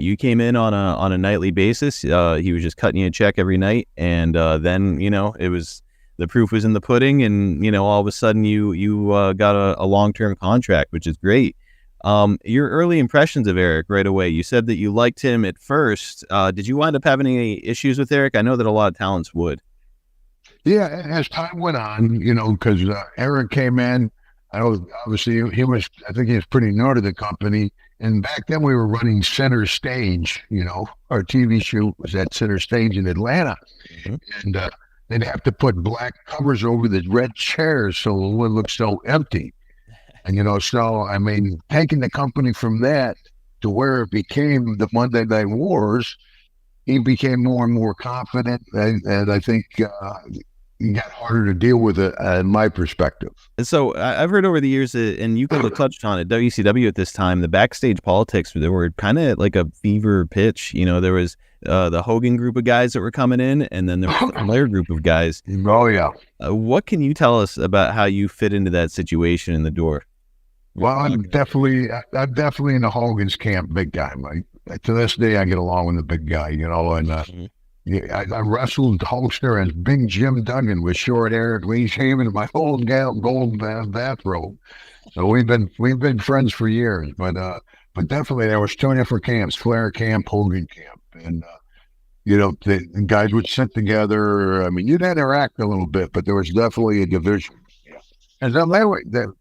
You came in on a nightly basis. He was just cutting you a check every night, and then it was the proof was in the pudding, and all of a sudden you got a long-term contract, which is great. Your early impressions of Eric right away. You said that you liked him at first. Did you wind up having any issues with Eric? I know that a lot of talents would. Yeah, as time went on, because Eric came in, I was obviously he was. I think he was pretty new to the company, and back then we were running Center Stage. Our TV shoot was at Center Stage in Atlanta, and they'd have to put black covers over the red chairs so it wouldn't look so empty. And so I mean, taking the company from that to where it became the Monday Night Wars, he became more and more confident, and I think it got harder to deal with it, in my perspective. And so I've heard over the years, and you kind of touched on it, WCW at this time, the backstage politics, there were kind of like a fever pitch. There was the Hogan group of guys that were coming in, and then there was the Flair group of guys. Oh, yeah. What can you tell us about how you fit into that situation in the door? Well, I'm definitely in the Hogan's camp, big time. To this day, I get along with the big guy, and I wrestled Hulkster as Big Jim Duggan with short hair, clean shaven, and my old gold bathrobe. So we've been friends for years. But definitely there was two different camps: Flair camp, Hogan camp, and the guys would sit together. I mean, you'd interact a little bit, but there was definitely a division. And then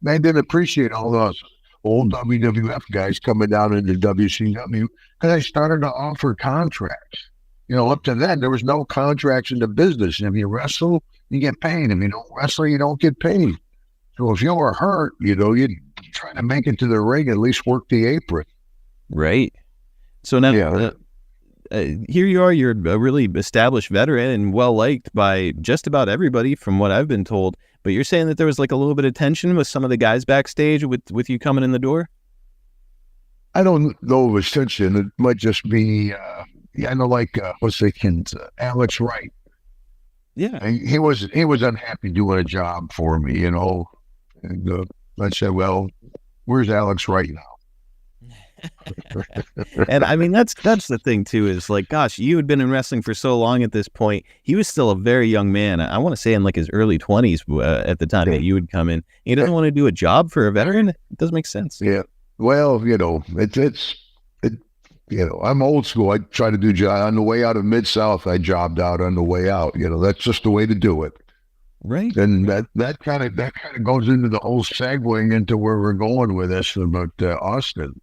they didn't appreciate all those old WWF guys coming down into WCW because they started to offer contracts. Up to then, there was no contracts in the business. If you wrestle, you get paid. If you don't wrestle, you don't get paid. So if you were hurt, you'd try to make it to the ring, at least work the apron. Right. So now, here you are, you're a really established veteran and well-liked by just about everybody from what I've been told. But you're saying that there was like a little bit of tension with some of the guys backstage with you coming in the door? I don't know if it was tension. It might just be... I know, what's the kid, Alex Wright. Yeah, and he was unhappy doing a job for me, And I said, "Well, where's Alex Wright now?" And I mean, that's the thing too. Is like, gosh, you had been in wrestling for so long at this point. He was still a very young man. I want to say in like his early 20s at the time that you would come in. He doesn't want to do a job for a veteran. It doesn't make sense. Yeah. Well, I'm old school. I try to do job on the way out of Mid-South. I jobbed out on the way out. That's just the way to do it. Right. And that kind of goes into the whole segueing into where we're going with this about Austin.